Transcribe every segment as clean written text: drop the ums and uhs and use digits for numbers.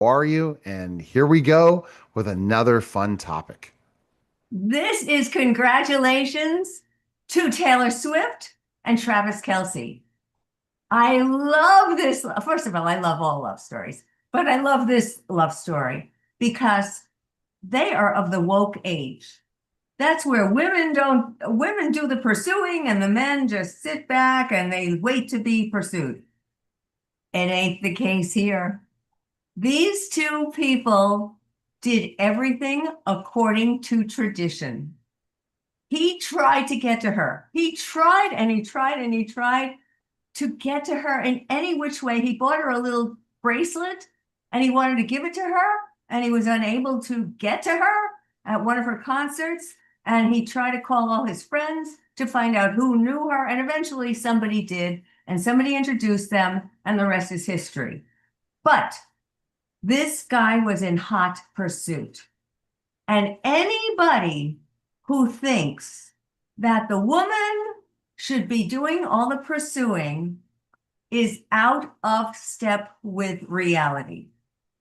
are you? And here we go with another fun topic. This is congratulations to Taylor Swift and Travis Kelce. I love this. First of all, I love all love stories, but I love this love story because they are of the woke age. That's where women do the pursuing and the men just sit back and they wait to be pursued. It ain't the case here. These two people did everything according to tradition. He tried to get to her. He tried and he tried and he tried to get to her in any which way. He bought her a little bracelet and he wanted to give it to her, and he was unable to get to her at one of her concerts. And he tried to call all his friends to find out who knew her. And eventually somebody did, and somebody introduced them, and the rest is history. But this guy was in hot pursuit. And anybody who thinks that the woman should be doing all the pursuing is out of step with reality.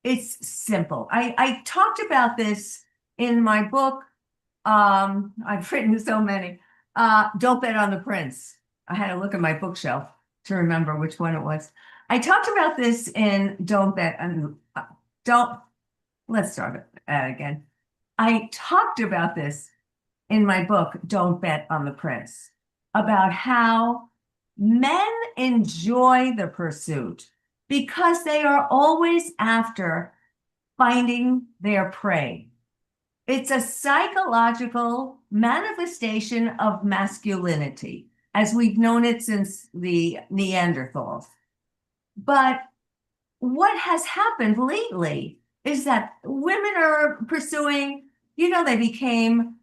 It's simple. I talked about this in my book. I've written so many. Don't Bet on the Prince. I had to look at my bookshelf to remember which one it was. I talked about this in Don't Bet on, don't, let's start it again. I talked about this in my book, Don't Bet on the Prince, about how men enjoy the pursuit because they are always after finding their prey. It's a psychological manifestation of masculinity, as we've known it since the Neanderthals. But what has happened lately is that women are pursuing, they became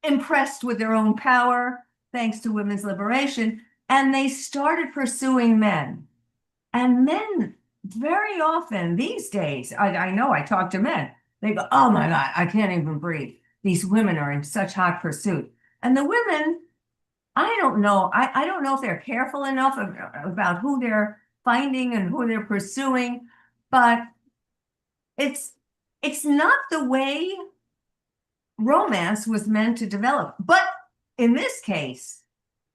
impressed with their own power thanks to women's liberation, and they started pursuing men. And men, very often these days, I know I talk to men, they go, oh my God, I can't even breathe. These women are in such hot pursuit. And the women, I don't know. I don't know if they're careful enough about who they're finding and who they're pursuing, but it's it's not the way romance was meant to develop. But in this case,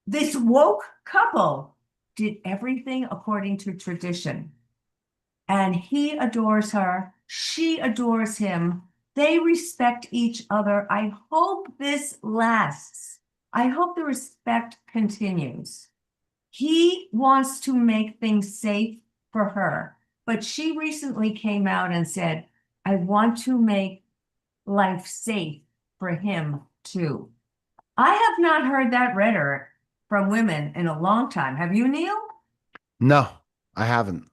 this woke couple did everything according to tradition. And he adores her. She adores him. They respect each other. I hope this lasts. I hope the respect continues. He wants to make things safe for her, but she recently came out and said, I want to make life safe for him too. I have not heard that rhetoric from women in a long time. Have you, Neil? No, I haven't.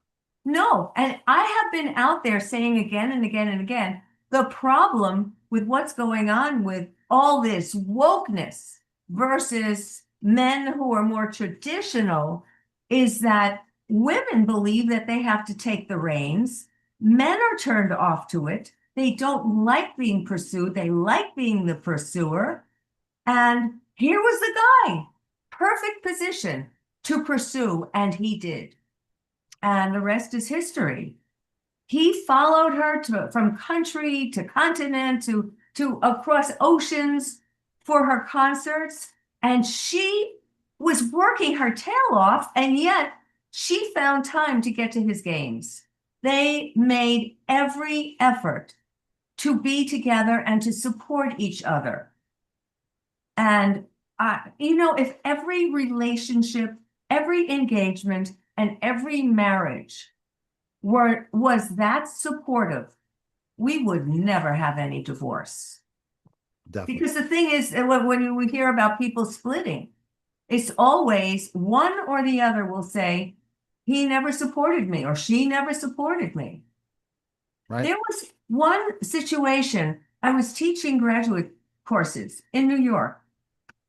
No. And I have been out there saying again and again and again, the problem with what's going on with all this wokeness versus men who are more traditional is that women believe that they have to take the reins. Men are turned off to it. They don't like being pursued. They like being the pursuer. And here was the guy, perfect position to pursue, and he did. And the rest is history. He followed her from country to continent to across oceans for her concerts, and she was working her tail off, and yet she found time to get to his games. They made every effort to be together and to support each other. And, if every relationship, every engagement, and every marriage was that supportive, we would never have any divorce. Definitely. Because the thing is, when we hear about people splitting, it's always one or the other will say, he never supported me or she never supported me. Right? There was one situation, I was teaching graduate courses in New York,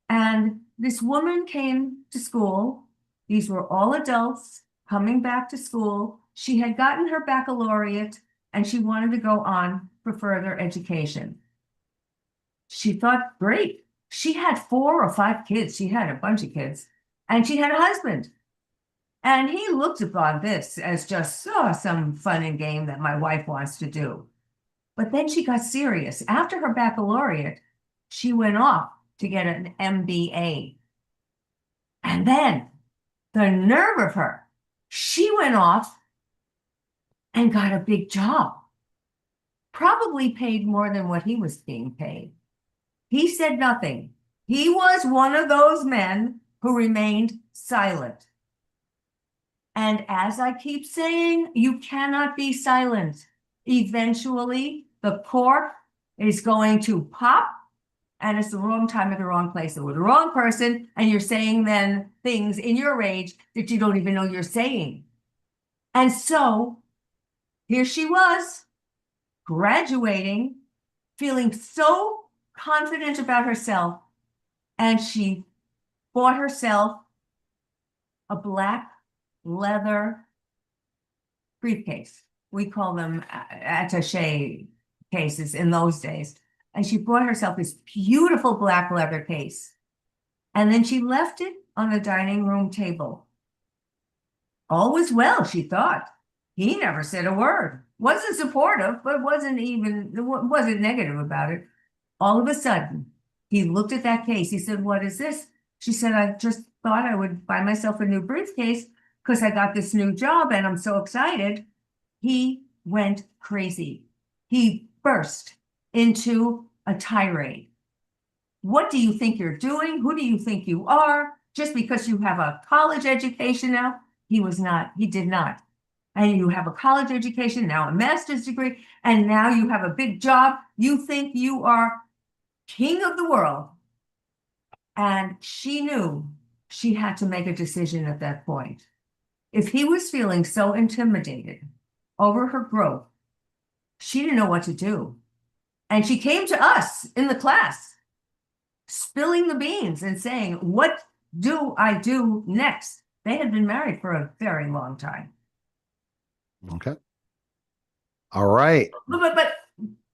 and this woman came to school. These were all adults coming back to school. She had gotten her baccalaureate and she wanted to go on for further education. She thought, great. She had 4 or 5 kids. She had a bunch of kids, and she had a husband. And he looked upon this as just some fun and game that my wife wants to do. But then she got serious. After her baccalaureate, she went off to get an MBA. And then the nerve of her, she went off and got a big job, probably paid more than what he was being paid. He said nothing. He was one of those men who remained silent. And as I keep saying, you cannot be silent. Eventually, the cork is going to pop, and it's the wrong time at the wrong place with the wrong person, and you're saying then things in your rage that you don't even know you're saying. And so here she was, graduating, feeling so confident about herself, and she bought herself a black leather briefcase. We call them attaché cases in those days. And she bought herself this beautiful black leather case. And then she left it on the dining room table. All was well, she thought. He never said a word. Wasn't supportive, but wasn't negative about it. All of a sudden, he looked at that case. He said, "What is this?" She said, "I just thought I would buy myself a new briefcase because I got this new job and I'm so excited." He went crazy. He burst into a tirade. What do you think you're doing? Who do you think you are? Just because you have a college education now? He did not. And you have a college education, now a master's degree, and now you have a big job. You think you are king of the world. And she knew she had to make a decision at that point. If he was feeling so intimidated over her growth, she didn't know what to do. And she came to us in the class, spilling the beans and saying, "What do I do next?" They had been married for a very long time. Okay. All right. But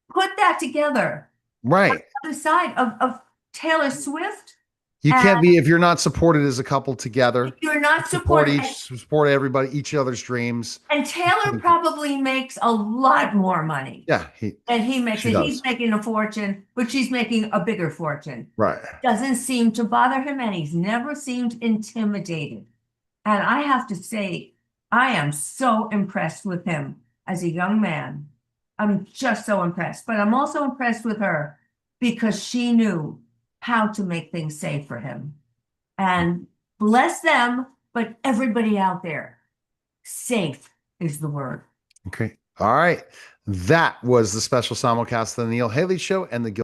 put that together. Right. On the side of Taylor Swift. You can't be, if you're not supported as a couple together. You're not support supported. support everybody, each other's dreams. And Taylor probably makes a lot more money. Yeah. He makes it. He's making a fortune, but she's making a bigger fortune. Right. Doesn't seem to bother him, and he's never seemed intimidated. And I have to say, I am so impressed with him as a young man. I'm just so impressed. But I'm also impressed with her because she knew how to make things safe for him. And bless them, but everybody out there, safe is the word. Okay. All right. That was the special simulcast of the Neil Haley Show and the